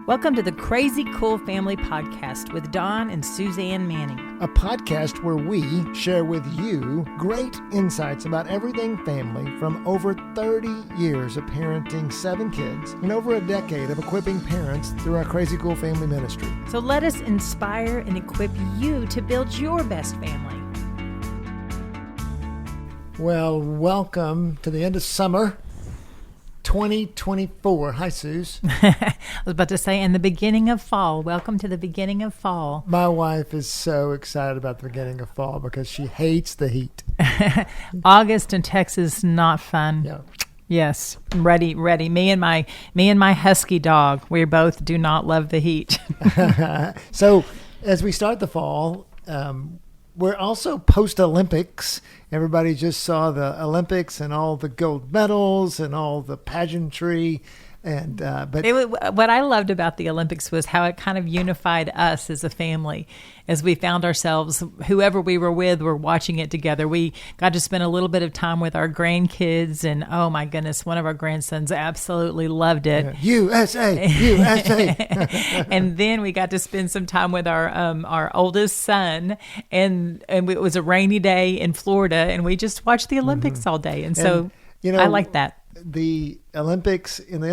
Welcome to the Crazy Cool Family Podcast with Don and Suzanne Manning. A podcast where we share with you great insights about everything family from over 30 years of parenting 7 kids and over a decade of equipping parents through our Crazy Cool Family ministry. So let us inspire and equip you to build your best family. Well, welcome to the end of summer 2024. Hi, Suze. I was about to say, and the beginning of fall. Welcome to the beginning of fall. My wife is so excited about the beginning of fall because she hates the heat. August in Texas, not fun. Yeah. Yes, ready. Me and my husky dog, we both do not love the heat. So as we start the fall, we're also post-Olympics. Everybody just saw the Olympics and all the gold medals and all the pageantry. And what I loved about the Olympics was how it kind of unified us as a family. As we found ourselves, whoever we were with, were watching it together. We got to spend a little bit of time with our grandkids, and oh my goodness, one of our grandsons absolutely loved it. USA. And then we got to spend some time with our oldest son, and it was a rainy day in Florida, and we just watched the Olympics all day. And so I like that. The Olympics, and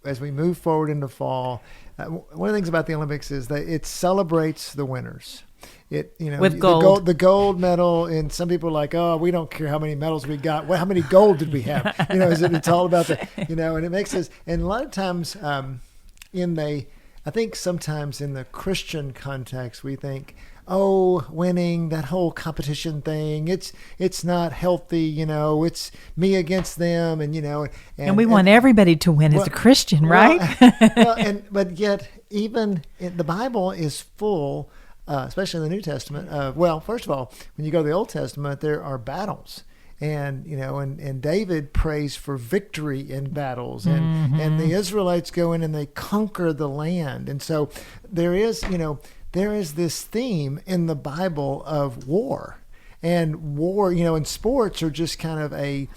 as we move forward into fall, one of the things about the Olympics is that it celebrates the winners. With gold. The gold medal, and some people are like, oh, we don't care how many medals we got. Well, how many gold did we have? It's all about and it makes us. And a lot of times, I think sometimes in the Christian context, we think, oh, winning, that whole competition thing, it's not healthy, it's me against them, and we want everybody to win as a Christian, right? But yet even the Bible is full, especially in the New Testament. First of all, when you go to the Old Testament, there are battles. And David prays for victory in battles, and the Israelites go in and they conquer the land. And so there is this theme in the Bible of war, and war, and sports are just kind of a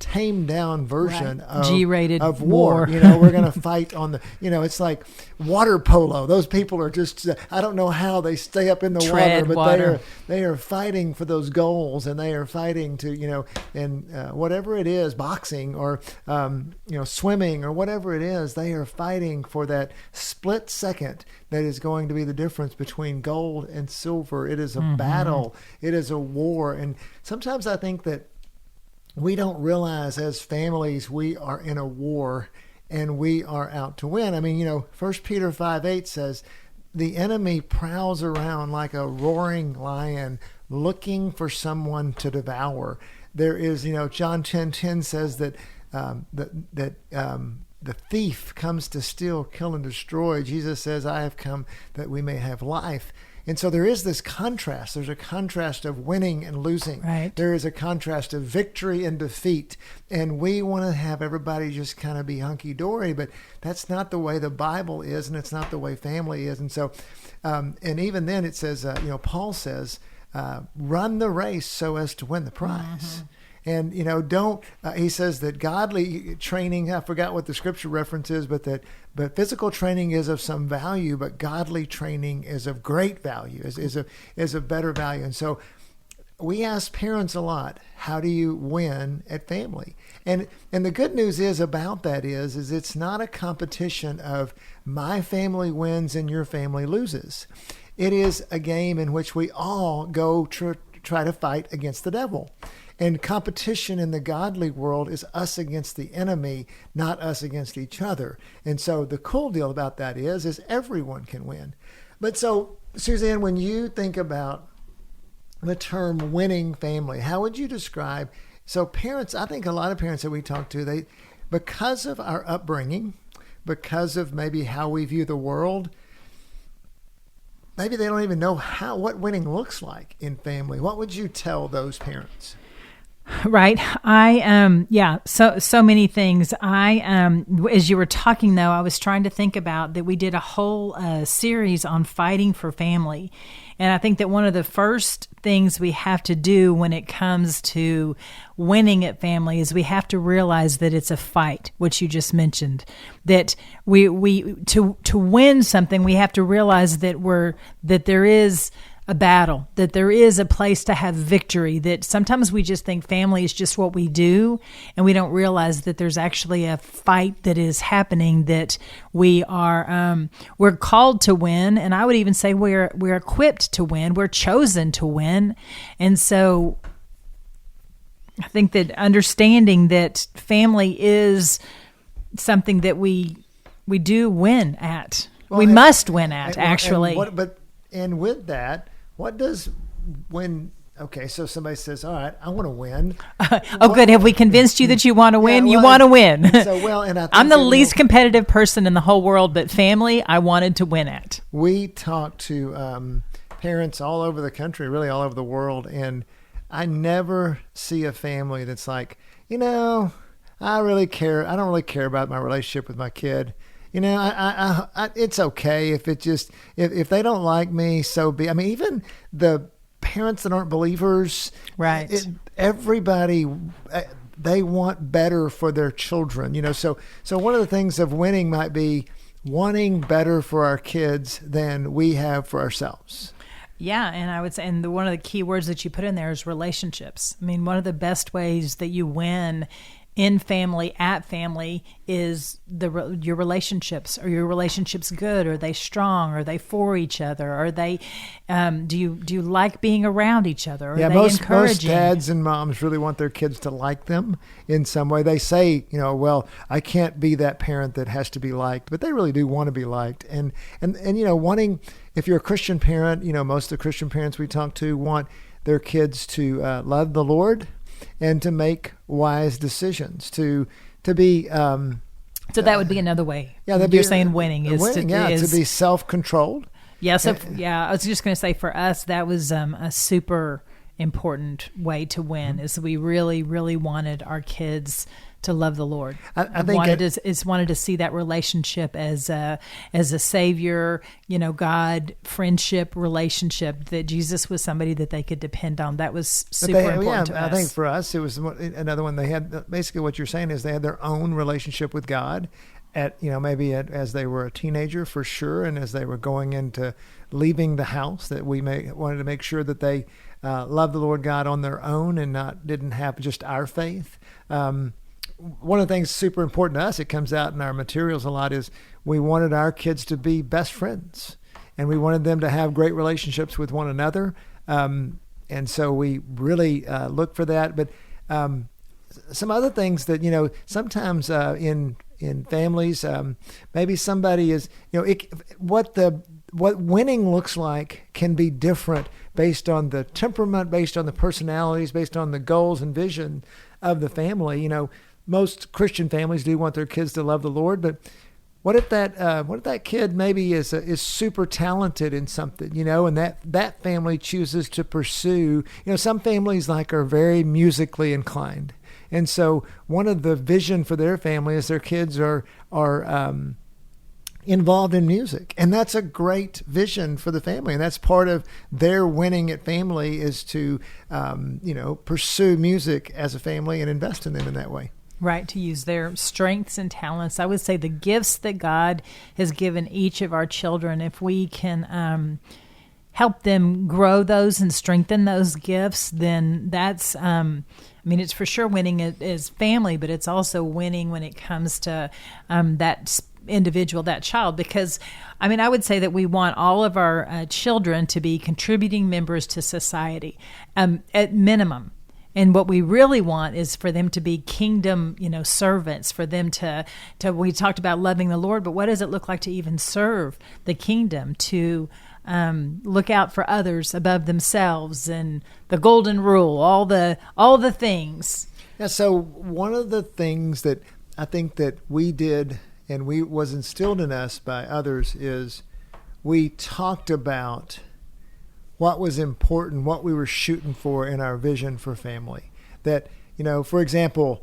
tamed down version of G-rated of war. We're going to fight on the, it's like water polo. Those people are just, I don't know how they stay up in the water, but they are fighting for those goals, and they are fighting to, whatever it is, boxing or, swimming or whatever it is, they are fighting for that split second that is going to be the difference between gold and silver. It is a battle. It is a war. And sometimes I think that we don't realize as families we are in a war and we are out to win. I mean, 1 Peter 5:8 says, the enemy prowls around like a roaring lion looking for someone to devour. There is, John 10:10 says that the thief comes to steal, kill, and destroy. Jesus says, I have come that we may have life. And so there is this contrast. There's a contrast of winning and losing. Right. There is a contrast of victory and defeat. And we want to have everybody just kind of be hunky-dory, but that's not the way the Bible is, and it's not the way family is. And so, and even then it says, Paul says, run the race so as to win the prize. And, he says that godly training, I forgot what the scripture reference is, but physical training is of some value, but godly training is of great value, is of better value. And so we ask parents a lot, how do you win at family? And the good news is about that is it's not a competition of my family wins and your family loses. It is a game in which we all go try to fight against the devil. And competition in the godly world is us against the enemy, not us against each other. And so the cool deal about that is everyone can win. But so, Suzanne, when you think about the term winning family, how would you describe? So parents, I think a lot of parents that we talk to, because of our upbringing, because of maybe how we view the world, maybe they don't even know what winning looks like in family. What would you tell those parents? Right. So many things. As you were talking though, I was trying to think about that we did a whole series on fighting for family. And I think that one of the first things we have to do when it comes to winning at family is we have to realize that it's a fight, which you just mentioned. That to win something, we have to realize that there is a battle, that there is a place to have victory, that sometimes we just think family is just what we do, and we don't realize that there's actually a fight that is happening, that we're called to win, and I would even say we're equipped to win, we're chosen to win. And so I think that understanding that family is something that we do win at. We must win at, actually. And with that, so somebody says, all right, I want to win. Good. Have we convinced you that you want to win? You want to win. And I think I'm the least competitive person in the whole world, but family, I wanted to win at. We talk to parents all over the country, really all over the world, and I never see a family that's like, I don't really care about my relationship with my kid. I it's okay if if they don't like me, so be. I mean, even the parents that aren't believers, right? Everybody, they want better for their children, So one of the things of winning might be wanting better for our kids than we have for ourselves. Yeah, and I would say, and one of the key words that you put in there is relationships. I mean, one of the best ways that you win in family, at family, is your relationships. Are your relationships good? Are they strong? Are they for each other? Are they? Do you like being around each other? Are they most encouraging? Dads and moms really want their kids to like them in some way. They say, well, I can't be that parent that has to be liked, but they really do want to be liked. And wanting, if you're a Christian parent, most of the Christian parents we talk to want their kids to love the Lord and to make wise decisions, to be. So that would be another way. Yeah, you're saying winning is to be self-controlled. Yeah. So I was just going to say for us that was a super important way to win. Is we really, really wanted our kids to love the Lord. I think wanted to see that relationship as a Savior, God friendship relationship, that Jesus was somebody that they could depend on. That was super important to us. I think for us it was another one. They had basically what you're saying is they had their own relationship with God as they were a teenager for sure, and as they were going into leaving the house, that we wanted to make sure that they loved the Lord God on their own and didn't have just our faith. One of the things super important to us, it comes out in our materials a lot, is we wanted our kids to be best friends, and we wanted them to have great relationships with one another. And so we really look for that. But some other things that, sometimes in families, maybe somebody is, what winning looks like can be different based on the temperament, based on the personalities, based on the goals and vision of the family. Most Christian families do want their kids to love the Lord, but what if that kid maybe is super talented in something, and that family chooses to pursue, some families are very musically inclined. And so one of the vision for their family is their kids are involved in music. And that's a great vision for the family. And that's part of their winning at family, is to, pursue music as a family and invest in them in that way. Right, to use their strengths and talents. I would say the gifts that God has given each of our children, if we can help them grow those and strengthen those gifts, then that's, it's for sure winning as family, but it's also winning when it comes to that individual, that child. Because, I would say that we want all of our children to be contributing members to society, at minimum. And what we really want is for them to be kingdom, servants, for them to we talked about loving the Lord, but what does it look like to even serve the kingdom, to look out for others above themselves, and the golden rule, all the things. Yeah. So one of the things that I think that we did and was instilled in us by others is we talked about what was important, what we were shooting for in our vision for family. that, for example,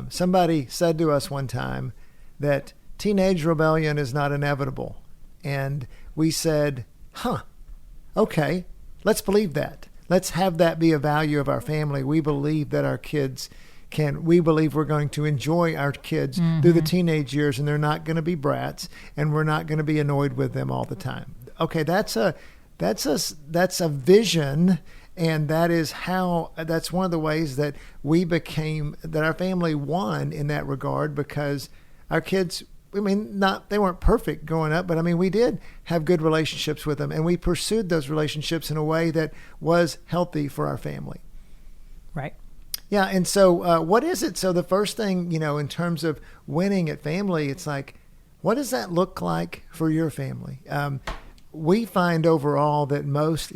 somebody said to us one time that teenage rebellion is not inevitable. And we said, okay, let's believe that. Let's have that be a value of our family. We believe that our kids we believe we're going to enjoy our kids through the teenage years, and they're not going to be brats, and we're not going to be annoyed with them all the time. Okay, that's a vision, and that's one of the ways that that our family won in that regard, because our kids, they weren't perfect growing up, but we did have good relationships with them, and we pursued those relationships in a way that was healthy for our family. Right. Yeah. And so what is it? So the first thing, in terms of winning at family, it's like, what does that look like for your family? We find overall that most,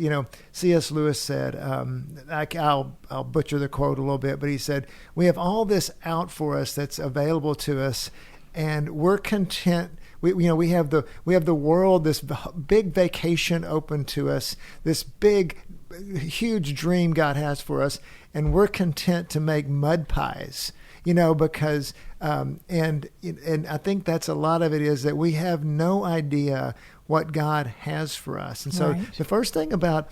C.S. Lewis said, I'll butcher the quote a little bit, but he said, we have all this out for us that's available to us, and we're content. We have the world, this big vacation open to us, this big, huge dream God has for us, and we're content to make mud pies, because and I think that's a lot of it, is that we have no idea what God has for us. And so the first thing about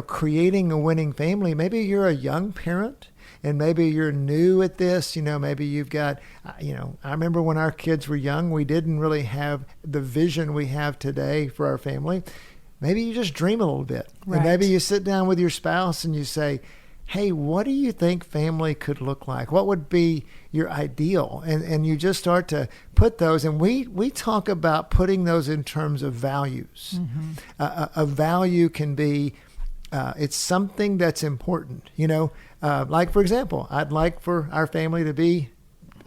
creating a winning family, maybe you're a young parent, and maybe you're new at this, maybe you've got, I remember when our kids were young, we didn't really have the vision we have today for our family. Maybe you just dream a little bit. Right. And maybe you sit down with your spouse and you say, hey, what do you think family could look like? What would be your ideal? And you just start to put those, and we talk about putting those in terms of values. A value can be, it's something that's important, like, for example, I'd like for our family to be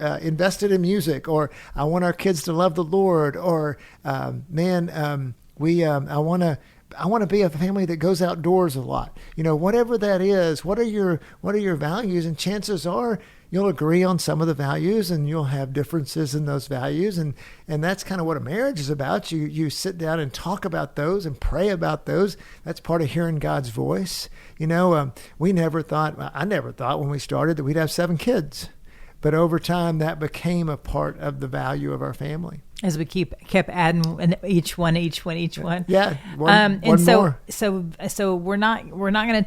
invested in music, or I want our kids to love the Lord, or I want to be a family that goes outdoors a lot. Whatever that is, what are your values? And chances are you'll agree on some of the values, and you'll have differences in those values. And that's kind of what a marriage is about. You sit down and talk about those and pray about those. That's part of hearing God's voice. I never thought when we started that we'd have 7 kids. But over time, that became a part of the value of our family. As we kept adding each one. Yeah, one more. So we're not going to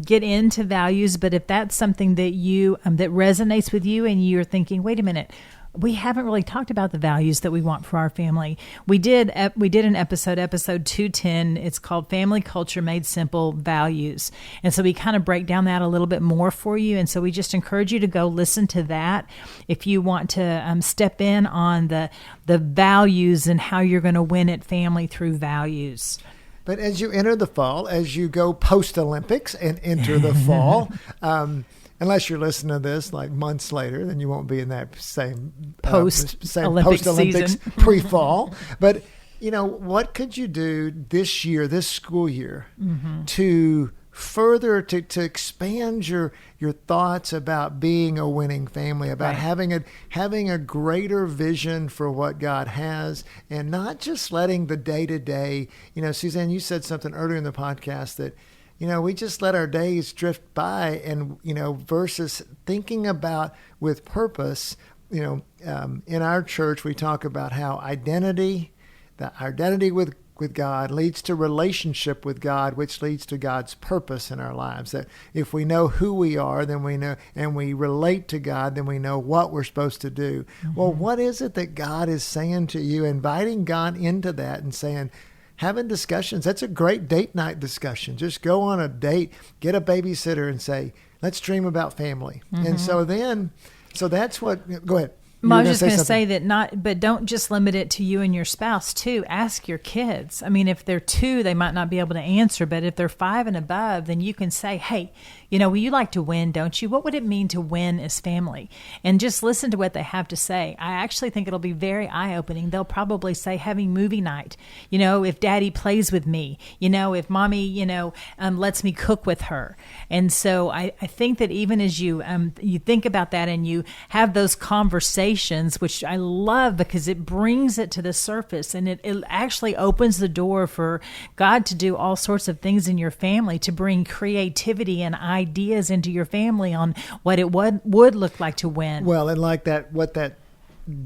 get into values, but if that's something that you that resonates with you, and you're thinking, wait a minute, we haven't really talked about the values that we want for our family. We did an episode 210. It's called Family Culture Made Simple Values. And so we kind of break down that a little bit more for you. And so we just encourage you to go listen to that if you want to step in on the values and how you're going to win at family through values. But as you enter the fall, as you go post-Olympics and enter the fall, unless you're listening to this like months later, then you won't be in that same post-Olympics pre-fall. But, what could you do this school year, to further to expand your thoughts about being a winning family, about having a greater vision for what God has, and not just letting the day-to-day, Suzanne, you said something earlier in the podcast that, we just let our days drift by, and, versus thinking about with purpose. In our church, we talk about how our identity with God leads to relationship with God, which leads to God's purpose in our lives. That if we know who we are, then we know, and we relate to God, then we know what we're supposed to do. Well, what is it that God is saying to you? Inviting God into that and saying, having discussions. That's a great date night discussion. Just go on a date, get a babysitter, and say, let's dream about family. And so that's what, go ahead. Well, I was just going to say that but don't just limit it to you and your spouse too. Ask your kids. I mean, if they're 2, they might not be able to answer, but if they're 5 and above, then you can say, hey, well, you like to win, don't you? What would it mean to win as family? And just listen to what they have to say. I actually think it'll be very eye-opening. They'll probably say having movie night, if daddy plays with me, if mommy, lets me cook with her. And so I think that even as you think about that and you have those conversations, conversations, which I love because it brings it to the surface, and it actually opens the door for God to do all sorts of things in your family, to bring creativity and ideas into your family on what it would look like to win. Well, and like that, what that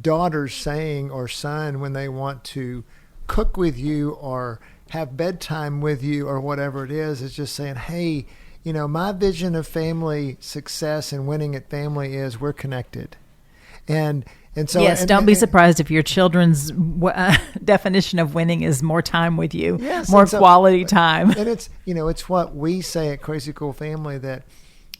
daughter's saying or son when they want to cook with you or have bedtime with you or whatever it is just saying, hey, my vision of family success and winning at family is we're connected. And so yes, don't be surprised if your children's definition of winning is more time with you, yes, more quality time. And it's what we say at Crazy Cool Family, that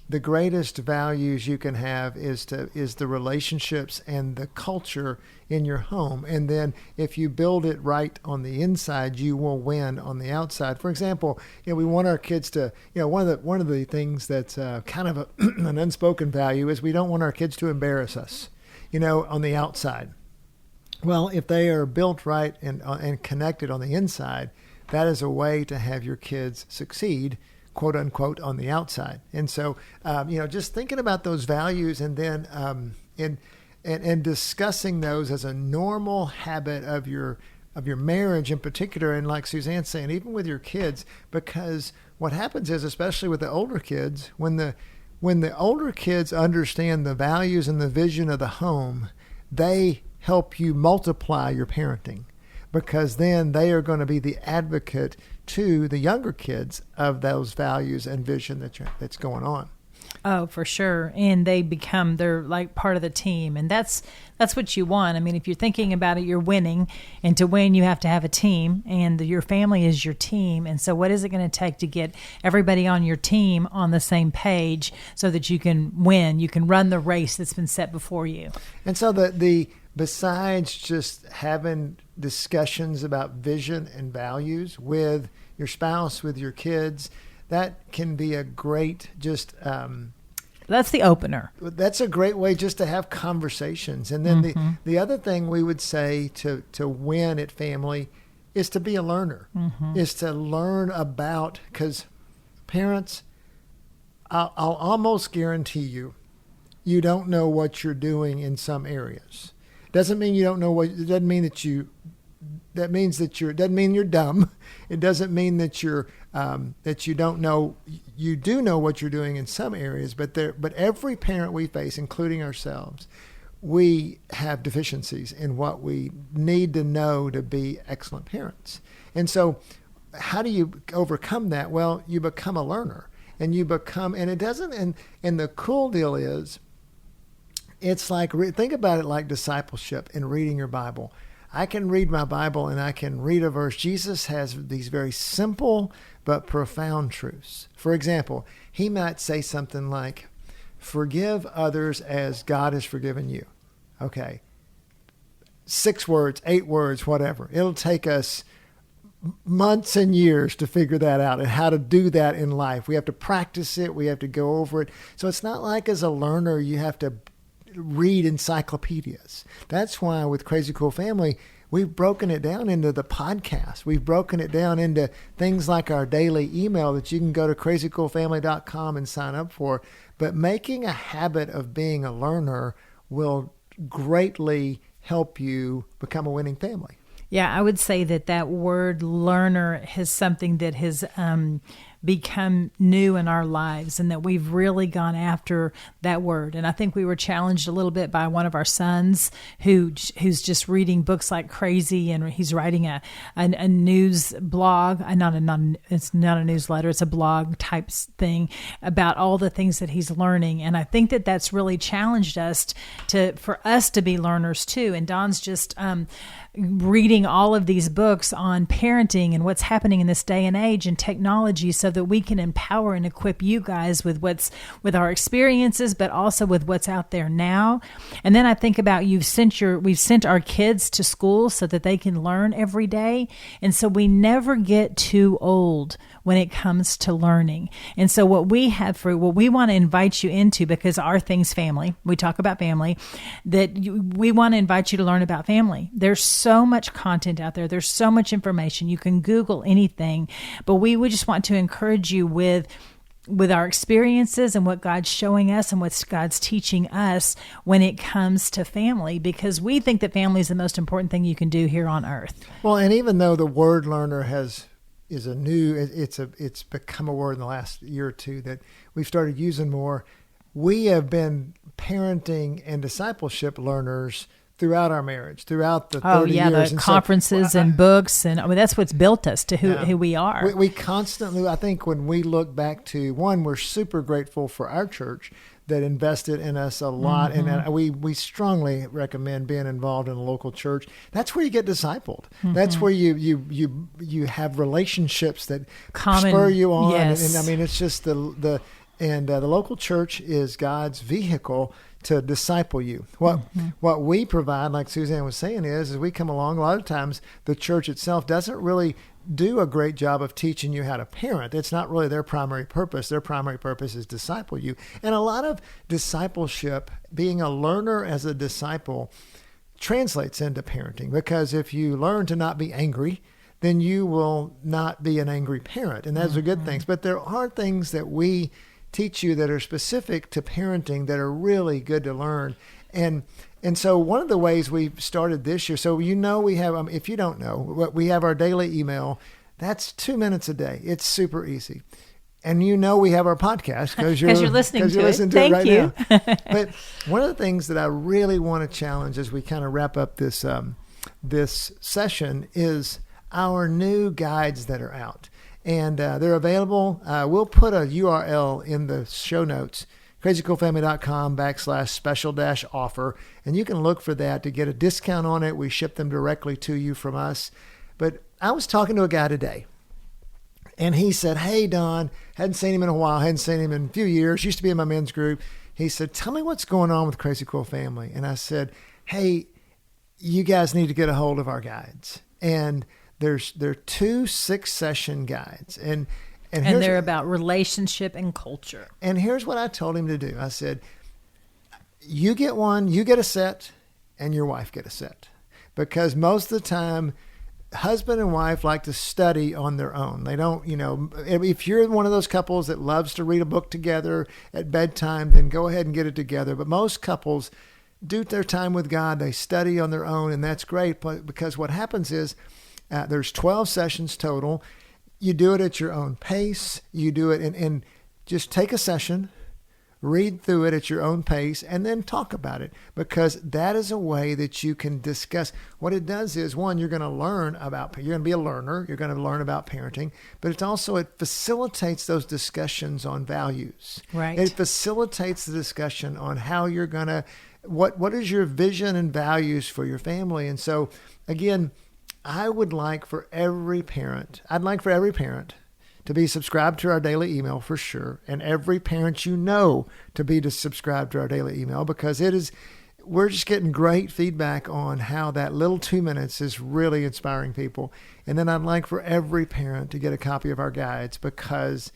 the greatest values you can have is the relationships and the culture in your home. And then if you build it right on the inside, you will win on the outside. For example, we want our kids to, one of the things that's kind of an unspoken value is we don't want our kids to embarrass us, on the outside. Well, if they are built right and connected on the inside, that is a way to have your kids succeed, quote unquote, on the outside. And so, just thinking about those values and then and discussing those as a normal habit of your marriage in particular, and like Suzanne's saying, even with your kids, because what happens is, especially with the older kids, when the older kids understand the values and the vision of the home, they help you multiply your parenting, because then they are going to be the advocate to the younger kids of those values and vision that's going on. Oh, for sure. And they're like part of the team. And that's what you want. I mean, if you're thinking about it, you're winning. And to win, you have to have a team. And your family is your team. And so what is it going to take to get everybody on your team on the same page so that you can win? You can run the race that's been set before you. And so besides just having discussions about vision and values with your spouse, with your kids, that can be a great that's the opener. That's a great way just to have conversations. And then the other thing we would say to win at family is to be a learner, is to learn about, because parents, I'll almost guarantee you don't know what you're doing in some areas. Doesn't mean you don't know what, it doesn't mean that that means that it doesn't mean you're dumb. It doesn't mean that that you don't know. You do know what you're doing in some areas, but every parent we face, including ourselves, we have deficiencies in what we need to know to be excellent parents. And so how do you overcome that? Well, you become a learner, and the cool deal is, it's like, think about it like discipleship and reading your Bible. I can read my Bible and I can read a verse. Jesus has these very simple but profound truths. For example, he might say something like, forgive others as God has forgiven you. Okay. 6 words, 8 words, whatever. It'll take us months and years to figure that out and how to do that in life. We have to practice it. We have to go over it. So it's not like as a learner you have to read encyclopedias. That's why with Crazy Cool Family, we've broken it down into the podcast. We've broken it down into things like our daily email that you can go to crazycoolfamily.com and sign up for. But making a habit of being a learner will greatly help you become a winning family. Yeah, I would say that word learner is something that has become new in our lives, and that we've really gone after that word. And I think we were challenged a little bit by one of our sons who's just reading books like crazy, and he's writing a news blog, it's not a newsletter, it's a blog type thing about all the things that he's learning. And I think that that's really challenged us for us to be learners too. And Don's just reading all of these books on parenting and what's happening in this day and age and technology, so that we can empower and equip you guys with with our experiences, but also with what's out there now. And then I think about we've sent our kids to school so that they can learn every day. And so we never get too old when it comes to learning. And so what we want to invite you into, because our thing's family, we talk about family, we want to invite you to learn about family. There's so much content out there. There's so much information. You can Google anything, but we would just want to encourage you with with our experiences and what God's showing us and what God's teaching us when it comes to family, because we think that family is the most important thing you can do here on earth. Well, and even though the word learner it's become a word in the last year or two that we've started using more, we have been parenting and discipleship learners throughout our marriage, throughout the 30 years. The conferences and books. And that's what's built us to who we are. We constantly, I think when we look back to, one, we're super grateful for our church that invested in us a lot. Mm-hmm. And we strongly recommend being involved in a local church. That's where you get discipled. Mm-hmm. That's where you have relationships that spur you on. Yes. And I mean, it's just the local church is God's vehicle to disciple you. What we provide, like Suzanne was saying, is we come along. A lot of times the church itself doesn't really do a great job of teaching you how to parent. It's not really their primary purpose. Their primary purpose is disciple you. And a lot of discipleship, being a learner as a disciple, translates into parenting, because if you learn to not be angry, then you will not be an angry parent. And those are good things. But there are things that we teach you that are specific to parenting that are really good to learn. And so one of the ways we've started this year, so we have, if you don't know, we have our daily email. That's 2 minutes a day. It's super easy. And we have our podcast because you're listening to it right now. But one of the things that I really want to challenge as we kind of wrap up this session is our new guides that are out. And they're available. We'll put a URL in the show notes, crazycoolfamily.com/special-offer. And you can look for that to get a discount on it. We ship them directly to you from us. But I was talking to a guy today, and he said, "Hey, Don, hadn't seen him in a while, hadn't seen him in a few years, used to be in my men's group." He said, "Tell me what's going on with Crazy Cool Family." And I said, "Hey, you guys need to get a hold of our guides." And there are 2 6-session guides, and they're about relationship and culture. And here's what I told him to do. I said, you get one, you get a set, and your wife get a set, because most of the time, husband and wife like to study on their own. They don't, if you're one of those couples that loves to read a book together at bedtime, then go ahead and get it together. But most couples do their time with God. They study on their own, and that's great. But because what happens is, there's 12 sessions total. You do it at your own pace. You do it and just take a session, read through it at your own pace, and then talk about it, because that is a way that you can discuss. What it does is, one, you're going to learn about, you're going to be a learner. You're going to learn about parenting, but it facilitates those discussions on values. Right. It facilitates the discussion on how you're going to, what is your vision and values for your family. And so again, I'd like for every parent to be subscribed to our daily email for sure. And every parent to be subscribed to our daily email, because we're just getting great feedback on how that little 2 minutes is really inspiring people. And then I'd like for every parent to get a copy of our guides, because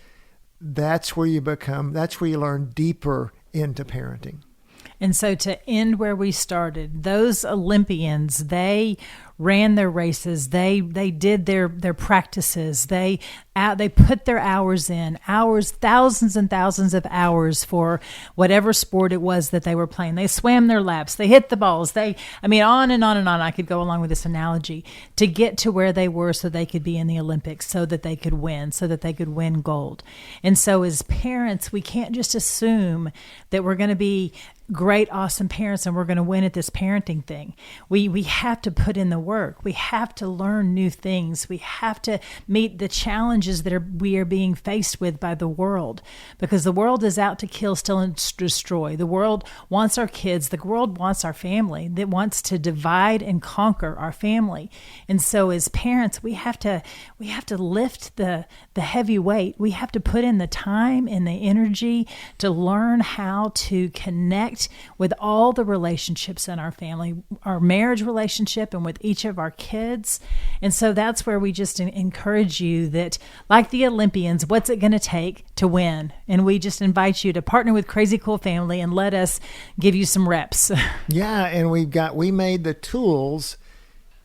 that's where you learn deeper into parenting. And so to end where we started, those Olympians, they ran their races, they did their practices, they put their hours in, thousands and thousands of hours for whatever sport it was that they were playing. They swam their laps, they hit the balls, on and on and on. I could go along with this analogy to get to where they were so they could be in the Olympics, so that they could win gold. And so as parents, we can't just assume that we're going to be great, awesome parents and we're going to win at this parenting thing. We have to put in the work. We have to learn new things. We have to meet the challenges that we are being faced with by the world, because the world is out to kill, steal, and destroy. The world wants our kids. The world wants our family. That wants to divide and conquer our family. And so as parents, we have to lift the heavy weight. We have to put in the time and the energy to learn how to connect with all the relationships in our family, our marriage relationship, and with each of our kids. And so that's where we just encourage you that, like the Olympians, what's it going to take to win? And we just invite you to partner with Crazy Cool Family and let us give you some reps. Yeah, and we made the tools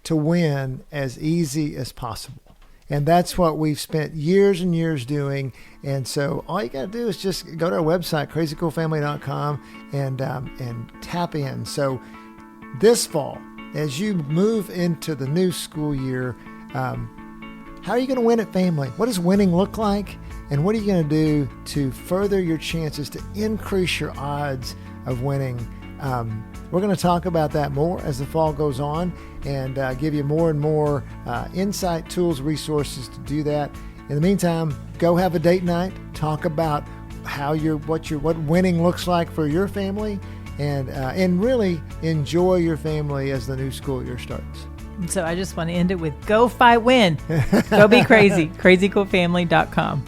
to win as easy as possible. And that's what we've spent years and years doing. And so all you got to do is just go to our website, crazycoolfamily.com, and tap in. So this fall, as you move into the new school year, how are you going to win at family? What does winning look like? And what are you going to do to further your chances to increase your odds of winning? We're going to talk about that more as the fall goes on, and give you more and more insight, tools, resources to do that. In the meantime, go have a date night. Talk about what winning looks like for your family, and really enjoy your family as the new school year starts. So I just want to end it with go fight win. Go be crazy. crazycoolfamily.com.